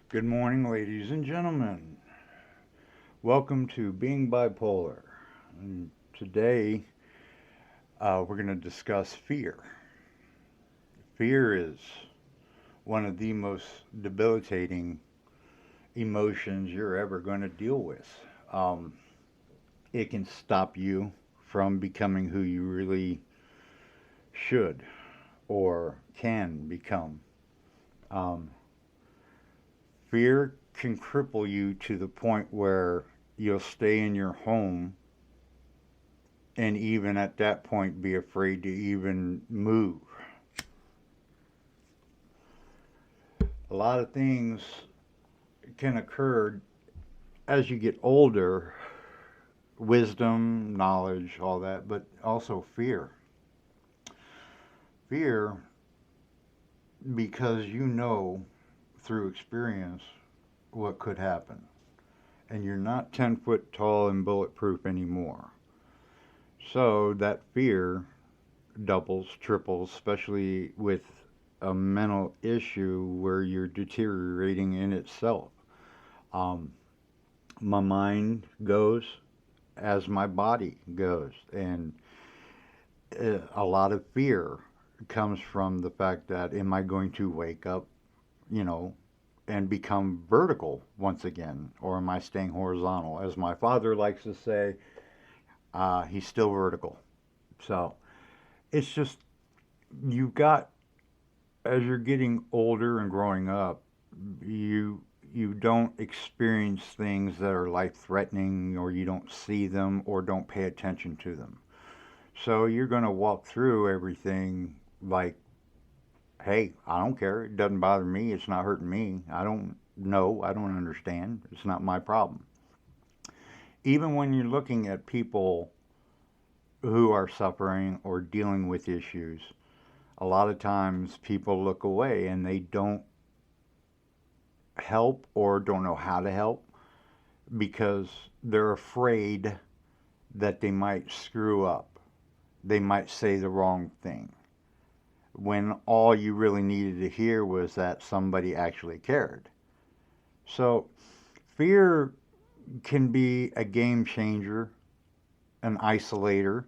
Good morning, ladies and gentlemen. Welcome to Being Bipolar. And today, we're going to discuss fear. Fear is one of the most debilitating emotions you're ever going to deal with. Um, it can stop you from becoming who you really should or can become. Um, Fear can cripple you to the point where you'll stay in your home and even at that point be afraid to even move. A lot of things can occur as you get older, wisdom, knowledge, all that, but also fear. Fear because you know through experience what could happen. And you're not 10 foot tall and bulletproof anymore. So that fear doubles, triples, especially with a mental issue where you're deteriorating in itself. Um, my mind goes as my body goes, and a lot of fear comes from the fact that am I going to wake up, you know, and become vertical once again, or am I staying horizontal? As my father likes to say, he's still vertical. So it's just you've got as you're getting older and growing up, you don't experience things that are life threatening or you don't see them or don't pay attention to them. So you're going to walk through everything like, hey, I don't care. It doesn't bother me. It's not hurting me. I don't know. I don't understand. It's not my problem. Even when you're looking at people who are suffering or dealing with issues, a lot of times people look away and they don't help or don't know how to help because they're afraid that they might screw up. They might say the wrong thing when all you really needed to hear was that somebody actually cared. So, fear can be a game changer, an isolator.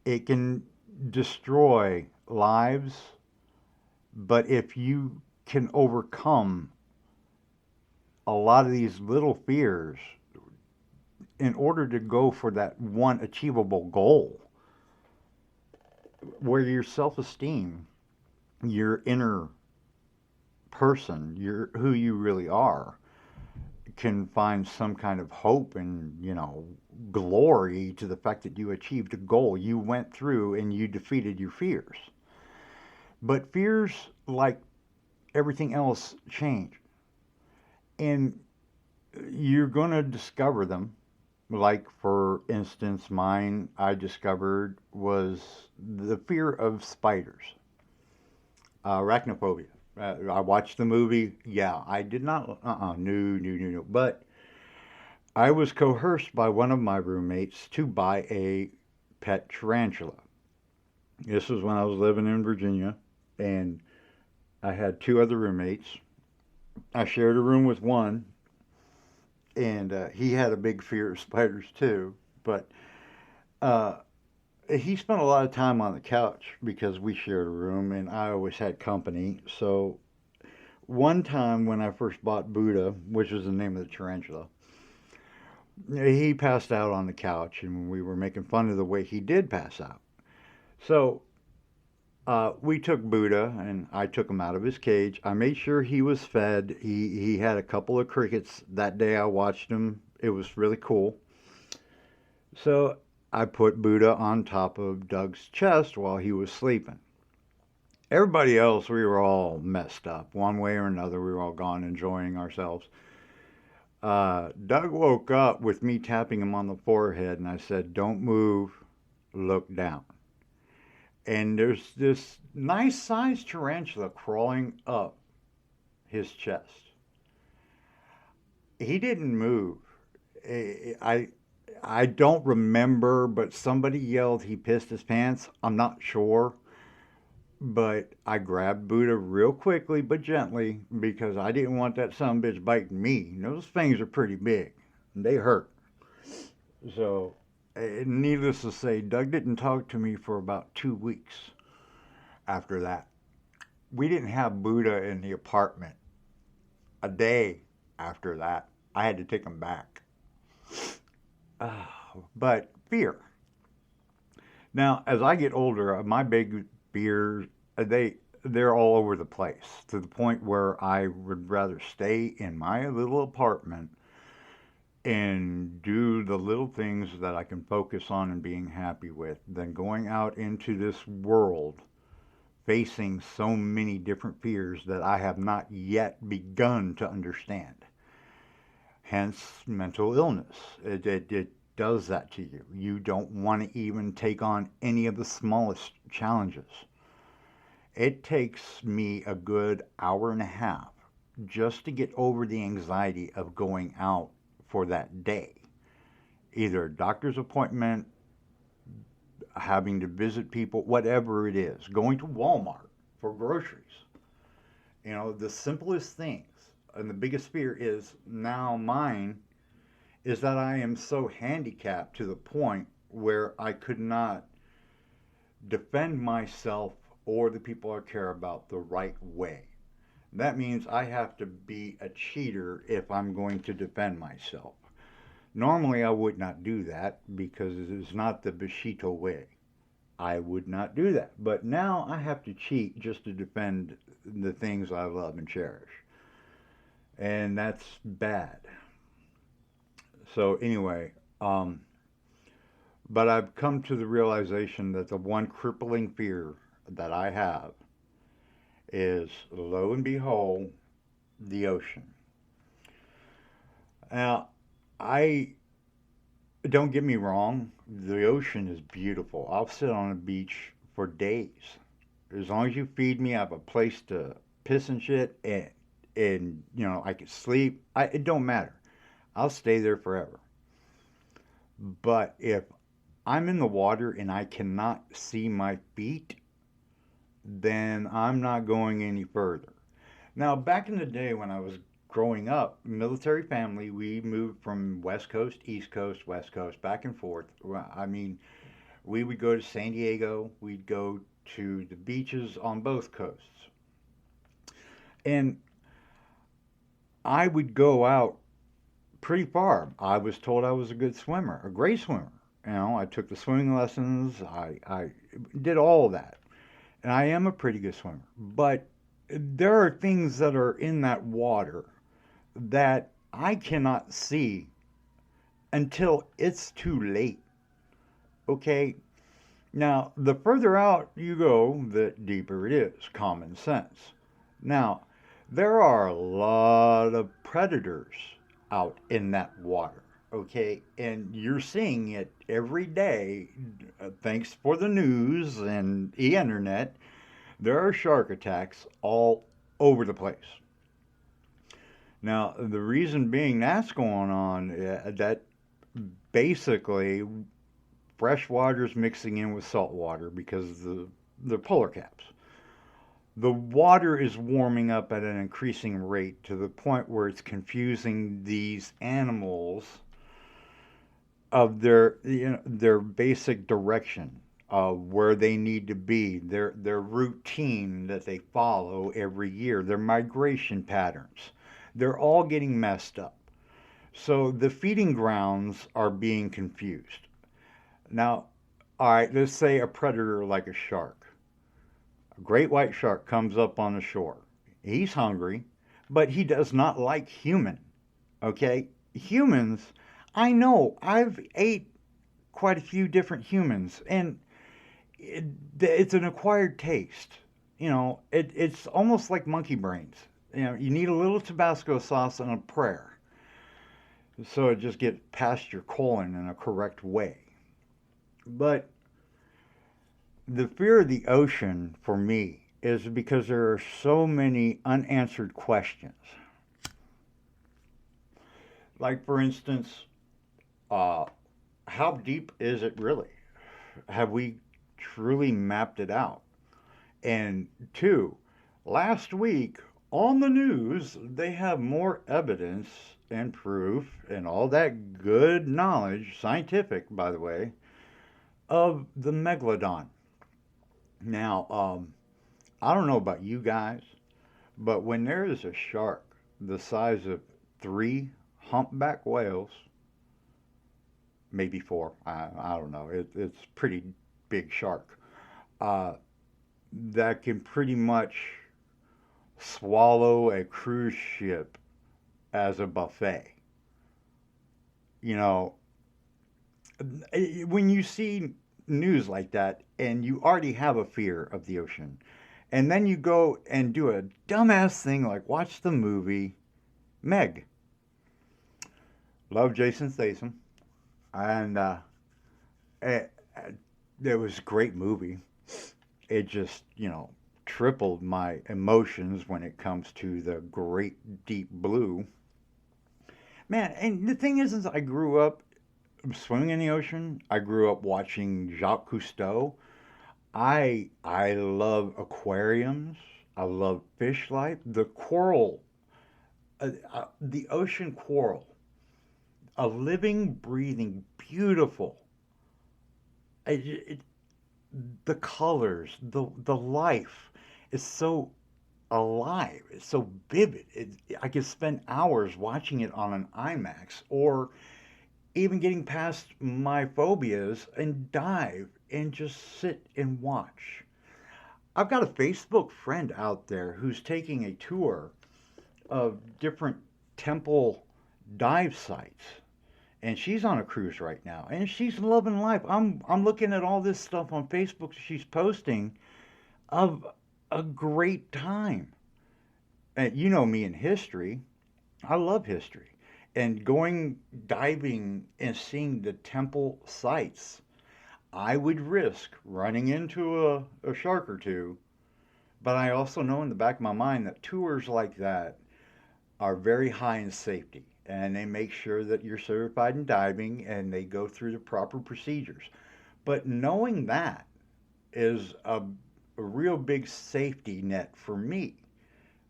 It can destroy lives, but if you can overcome a lot of these little fears in order to go for that one achievable goal where your self-esteem, your inner person, your who you really are can find some kind of hope and, glory to the fact that you achieved a goal. You went through and you defeated your fears. But fears, like everything else, change. And you're going to discover them. Like, for instance, mine I discovered was the fear of spiders, arachnophobia. I watched the movie. Yeah, I did not. No, no, no, no. But I was coerced by one of my roommates to buy a pet tarantula. This was when I was living in Virginia, and I had two other roommates. I shared a room with one, and he had a big fear of spiders too. But uh, he spent a lot of time on the couch because we shared a room, and I always had company. So one time when I first bought Buddha, which was the name of the tarantula, he passed out on the couch, and we were making fun of the way he did pass out. So we took Buddha, and I took him out of his cage. I made sure he was fed. He had a couple of crickets that day. I watched him. It was really cool. So I put Buddha on top of Doug's chest while he was sleeping. Everybody else, we were all messed up. One way or another, we were all gone enjoying ourselves. Doug woke up with me tapping him on the forehead, and I said, "Don't move, look down." And there's this nice sized tarantula crawling up his chest. He didn't move. I, I don't remember, but somebody yelled he pissed his pants. I'm not sure. But I grabbed Buddha real quickly but gently because I didn't want that son of a bitch biting me. Those things are pretty big. And they hurt. So, needless to say, Doug didn't talk to me for about 2 weeks after that. We didn't have Buddha in the apartment a day after that. I had to take him back. But fear. Now, as I get older, my big fears they're all over the place to the point where I would rather stay in my little apartment and do the little things that I can focus on and being happy with than going out into this world facing so many different fears that I have not yet begun to understand. Hence, mental illness. It does that to you. You don't want to even take on any of the smallest challenges. It takes me a good hour and a half just to get over the anxiety of going out for that day. Either a doctor's appointment, having to visit people, whatever it is, going to Walmart for groceries. The simplest things. And the biggest fear is now mine is that I am so handicapped to the point where I could not defend myself or the people I care about the right way. That means I have to be a cheater if I'm going to defend myself. Normally, I would not do that because it is not the Bushido way. I would not do that. But now I have to cheat just to defend the things I love and cherish. And that's bad. So, anyway, but I've come to the realization that the one crippling fear that I have is, lo and behold, the ocean. Now, I don't get me wrong, the ocean is beautiful. I'll sit on a beach for days. As long as you feed me, I have a place to piss and shit, and I can sleep. It don't matter. I'll stay there forever. But if I'm in the water and I cannot see my feet, then I'm not going any further. Now, back in the day when I was growing up, military family, we moved from West Coast, East Coast, West Coast, back and forth. I mean, we would go to San Diego, we'd go to the beaches on both coasts. And I would go out pretty far. I was told I was a good swimmer, a great swimmer. I took the swimming lessons, I did all of that. And I am a pretty good swimmer. But there are things that are in that water that I cannot see until it's too late. Okay? Now, the further out you go, the deeper it is. Common sense. Now, there are a lot of predators out in that water. Okay? And you're seeing it every day. Thanks for the news and the internet. There are shark attacks all over the place. Now, the reason being that's going on, that basically fresh water is mixing in with salt water because of the polar caps. The water is warming up at an increasing rate to the point where it's confusing these animals of their basic direction of where they need to be, their routine that they follow every year, their migration patterns. They're all getting messed up. So the feeding grounds are being confused. Now, all right, let's say a predator like a shark. A great white shark comes up on the shore. He's hungry, but he does not like human. Okay? Humans, I know, I've ate quite a few different humans, and it's an acquired taste. It's almost like monkey brains. You need a little Tabasco sauce and a prayer. So it just gets past your colon in a correct way. But the fear of the ocean for me is because there are so many unanswered questions. Like, for instance, how deep is it really? Have we truly mapped it out? And two, last week on the news, they have more evidence and proof and all that good knowledge, scientific, by the way, of the megalodon. Now, I don't know about you guys, but when there is a shark the size of three humpback whales, maybe four, I don't know, it's pretty big shark, uh, that can pretty much swallow a cruise ship as a buffet. You know, when you see news like that and you already have a fear of the ocean, and then you go and do a dumbass thing like watch the movie Meg. Love Jason Statham, and it, it was a great movie. It just, tripled my emotions when it comes to the great deep blue. Man, and the thing is I grew up swimming in the ocean. I grew up watching Jacques Cousteau. I love aquariums. I love fish life. The coral, the ocean coral, a living, breathing, beautiful. It, the colors, the life is so alive. It's so vivid. I could spend hours watching it on an IMAX, or even getting past my phobias and dive and just sit and watch. I've got a Facebook friend out there who's taking a tour of different temple dive sites, and she's on a cruise right now and she's loving life. I'm looking at all this stuff on Facebook she's posting of a great time. And you know me in history. I love history. And going diving and seeing the temple sites, I would risk running into a shark or two, but I also know in the back of my mind that tours like that are very high in safety, and they make sure that you're certified in diving and they go through the proper procedures. But knowing that is a real big safety net for me,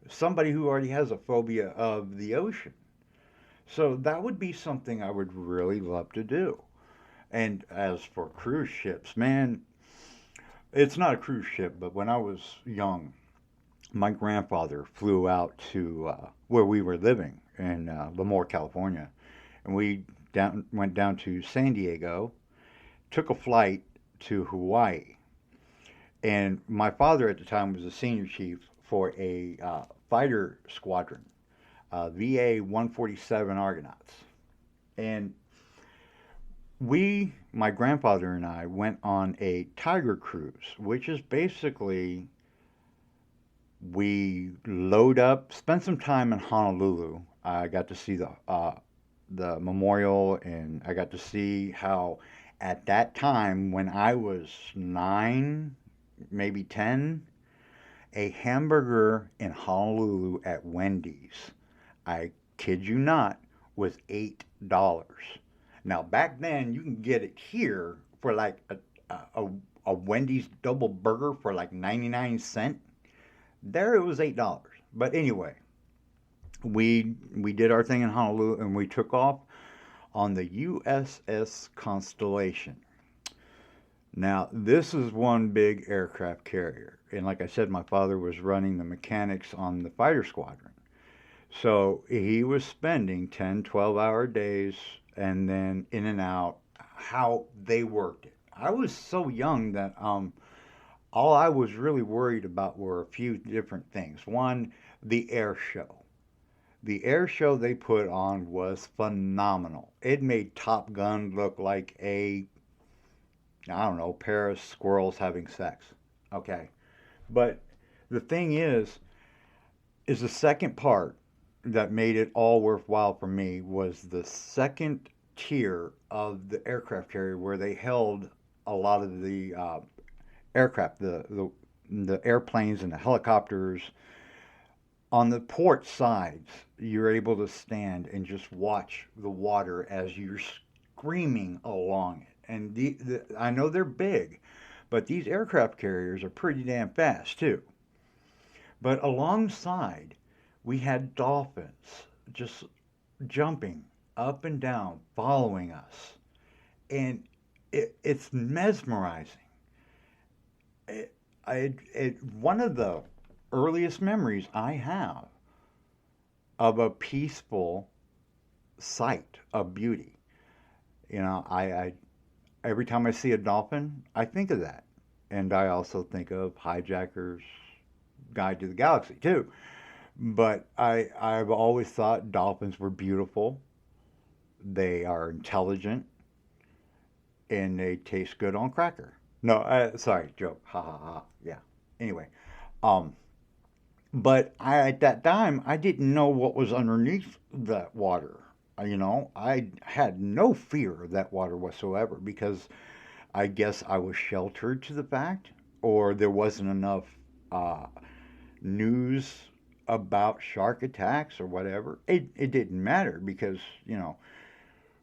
somebody who already has a phobia of the ocean. So that would be something I would really love to do. And as for cruise ships, man, it's not a cruise ship, but when I was young, my grandfather flew out to where we were living in Lemoore, California, and we went down to San Diego, took a flight to Hawaii, and my father at the time was a senior chief for a fighter squadron, VA 147 Argonauts, and my grandfather and I went on a Tiger cruise, which is basically we load up, spend some time in Honolulu. I got to see the memorial, and I got to see how at that time when I was 9, maybe 10, a hamburger in Honolulu at Wendy's, I kid you not, was $8. Now back then you can get it here for like a Wendy's double burger for like 99 cents. There it was $8. But anyway, we did our thing in Honolulu and we took off on the USS Constellation. Now, this is one big aircraft carrier. And like I said, my father was running the mechanics on the fighter squadron. So he was spending 10, 12-hour days and then in and out, how they worked it. I was so young that all I was really worried about were a few different things. One, the air show. The air show they put on was phenomenal. It made Top Gun look like I don't know, pair of squirrels having sex. Okay. But the thing is the second part that made it all worthwhile for me was the second tier of the aircraft carrier where they held a lot of the aircraft, the airplanes and the helicopters. On the port sides, you're able to stand and just watch the water as you're screaming along it. And I know they're big, But these aircraft carriers are pretty damn fast too. But alongside, we had dolphins just jumping up and down, following us. And it's mesmerizing. One of the earliest memories I have of a peaceful sight of beauty. I every time I see a dolphin, I think of that, and I also think of Hijacker's Guide to the Galaxy too. But I've always thought dolphins were beautiful. They are intelligent, and they taste good on cracker. No, sorry, joke. Ha ha ha. Yeah. Anyway, um, but at that time I didn't know what was underneath that water. I had no fear of that water whatsoever because I guess I was sheltered to the fact, or there wasn't enough uh, news about shark attacks or whatever. It didn't matter because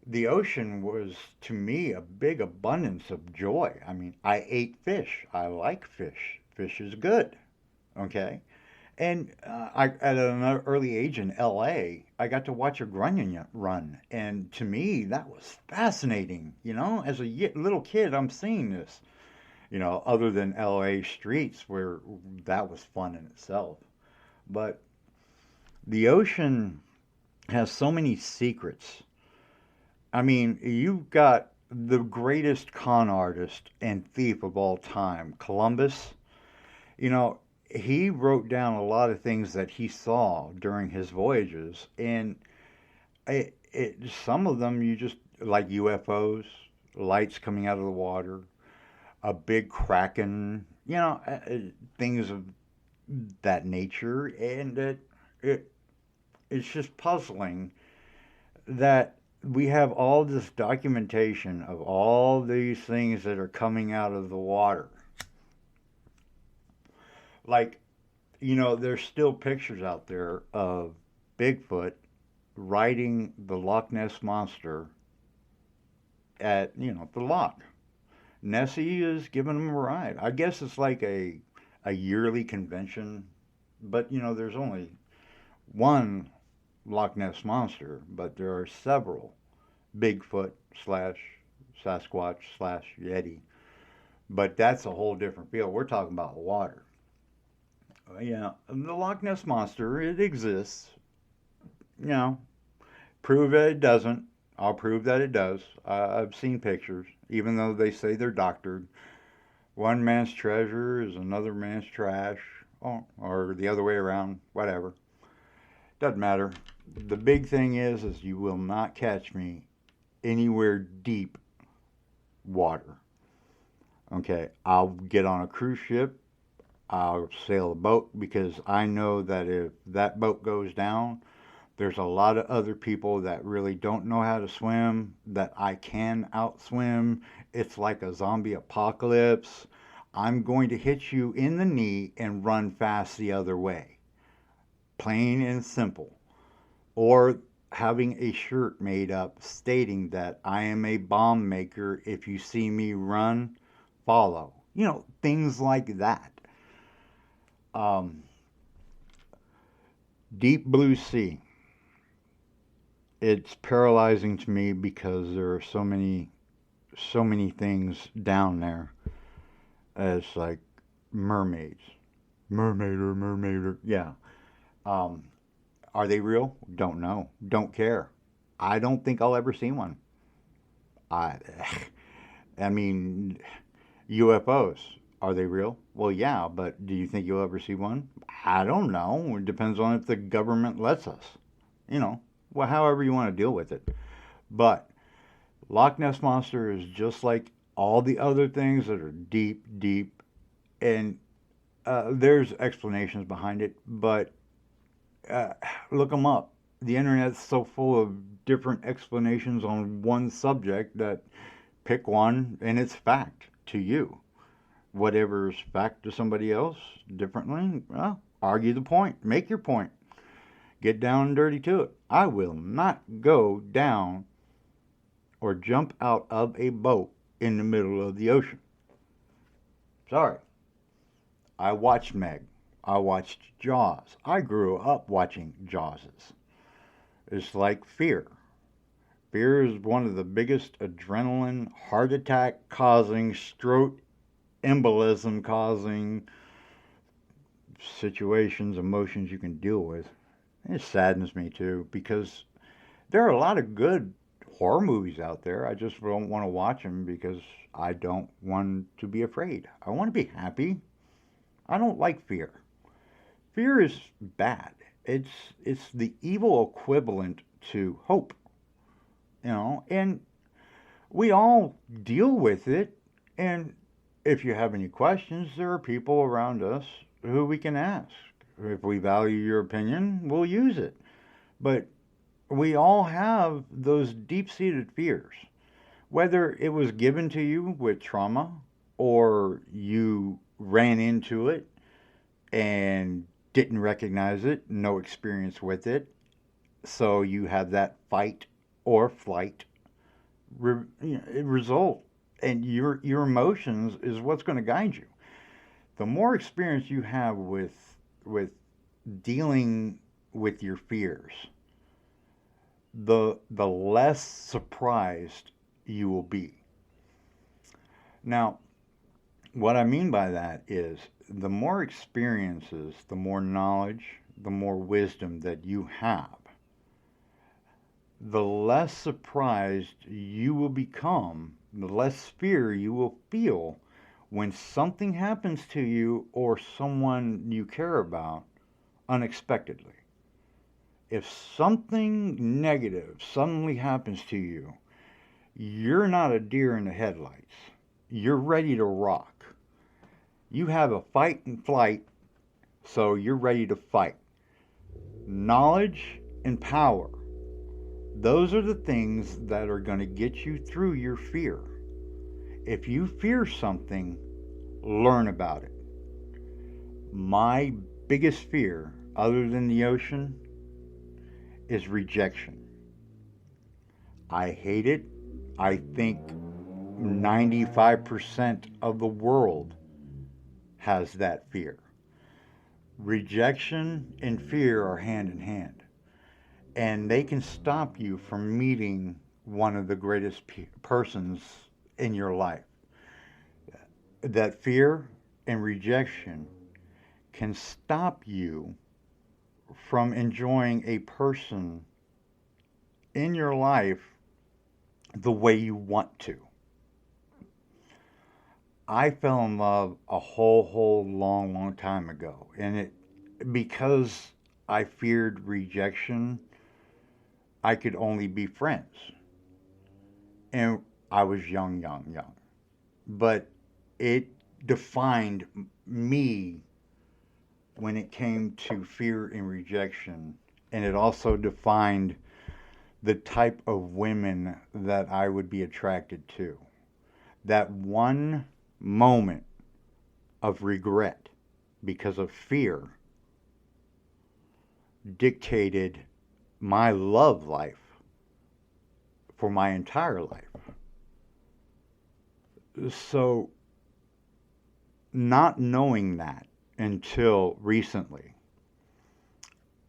the ocean was to me a big abundance of joy. I mean, I ate fish. I like fish. Fish is good. Okay. And at an early age in LA, I got to watch a grunion run. And to me, that was fascinating. As a little kid, I'm seeing this, other than LA streets where that was fun in itself. But the ocean has so many secrets. I mean, you've got the greatest con artist and thief of all time, Columbus. You know, he wrote down a lot of things that he saw during his voyages, and some of them you just like UFOs, lights coming out of the water, a big kraken, things of that nature, and it it's just puzzling that we have all this documentation of all these things that are coming out of the water. Like, there's still pictures out there of Bigfoot riding the Loch Ness Monster at, the loch. Nessie is giving him a ride. I guess it's like a yearly convention, but, there's only one Loch Ness Monster, but there are several Bigfoot slash Sasquatch slash Yeti. But that's a whole different field. We're talking about water. Yeah, the Loch Ness Monster, it exists. You know, prove that it doesn't. I'll prove that it does. I've seen pictures, even though they say they're doctored. One man's treasure is another man's trash, or the other way around, whatever. Doesn't matter. The big thing is you will not catch me anywhere deep water. Okay, I'll get on a cruise ship. I'll sail a boat because I know that if that boat goes down, there's a lot of other people that really don't know how to swim that I can outswim. It's like a zombie apocalypse. I'm going to hit you in the knee and run fast the other way. Plain and simple. Or having a shirt made up stating that I am a bomb maker. If you see me run, follow. Things like that. Deep blue sea. It's paralyzing to me because there are so many things down there as like mermaids. Mermaider. Yeah. Are they real? Don't know. Don't care. I don't think I'll ever see one. I, I mean, UFOs. Are they real? Well, yeah, but do you think you'll ever see one? I don't know. It depends on if the government lets us. Well, however you want to deal with it. But Loch Ness Monster is just like all the other things that are deep, deep, and there's explanations behind it, but look them up. The internet's so full of different explanations on one subject that pick one and it's fact to you. Whatever's fact to somebody else differently, well, argue the point. Make your point. Get down and dirty to it. I will not go down or jump out of a boat in the middle of the ocean. Sorry. I watched Meg. I watched Jaws. I grew up watching Jawses. It's like fear. Fear is one of the biggest adrenaline, heart attack causing, stroke embolism causing situations, emotions you can deal with. It saddens me too because there are a lot of good horror movies out there. I just don't want to watch them because I don't want to be afraid. I want to be happy. I don't like fear. Fear is bad. It's the evil equivalent to hope, and we all deal with it. And if you have any questions, there are people around us who we can ask. If we value your opinion, we'll use it. But we all have those deep seated fears. Whether it was given to you with trauma or you ran into it and didn't recognize it, no experience with it, so you have that fight or flight result, and your emotions is what's going to guide you. The more experience you have with dealing with your fears, the less surprised you will be. Now, what I mean by that is the more experiences, the more knowledge, the more wisdom that you have, the less surprised you will become, the less fear you will feel when something happens to you or someone you care about unexpectedly. If something negative suddenly happens to you, you're not a deer in the headlights. You're ready to rock. You have a fight and flight, so you're ready to fight. Knowledge and power, those are the things that are going to get you through your fear. If you fear something, learn about it. My biggest fear, other than the ocean, is rejection. I hate it. I think 95% of the world has that fear. Rejection and fear are hand in hand, and they can stop you from meeting one of the greatest persons in your life. That fear and rejection can stop you from enjoying a person in your life the way you want to. I fell in love a whole long time ago, and it because I feared rejection, I could only be friends. And I was young. But it defined me when it came to fear and rejection. And it also defined the type of women that I would be attracted to. That one moment of regret because of fear dictated my love life for my entire life. So, not knowing that until recently,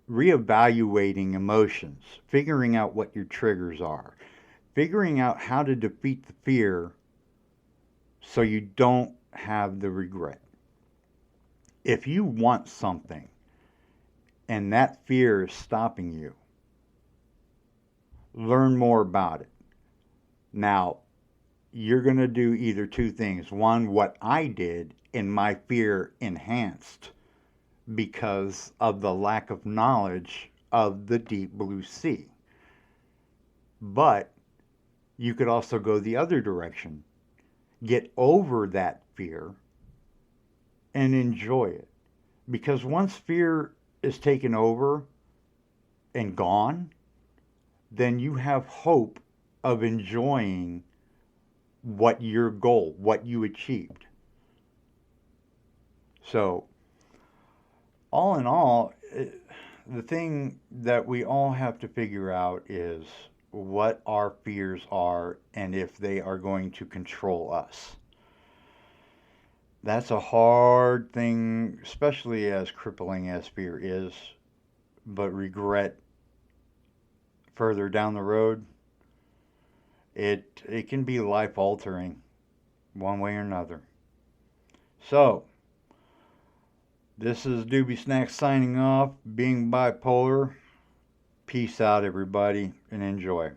reevaluating emotions, figuring out what your triggers are, figuring out how to defeat the fear so you don't have the regret. If you want something and that fear is stopping you, learn more about it. Now, you're going to do either two things. One, what I did, and my fear enhanced because of the lack of knowledge of the deep blue sea. But you could also go the other direction. Get over that fear and enjoy it. Because once fear is taken over and gone, then you have hope of enjoying what your goal, what you achieved. So, all in all, the thing that we all have to figure out is what our fears are and if they are going to control us. That's a hard thing, especially as crippling as fear is. But regret further down the road, it can be life altering one way or another. So, this is Doobie Snack signing off, being bipolar. Peace out, everybody, and enjoy.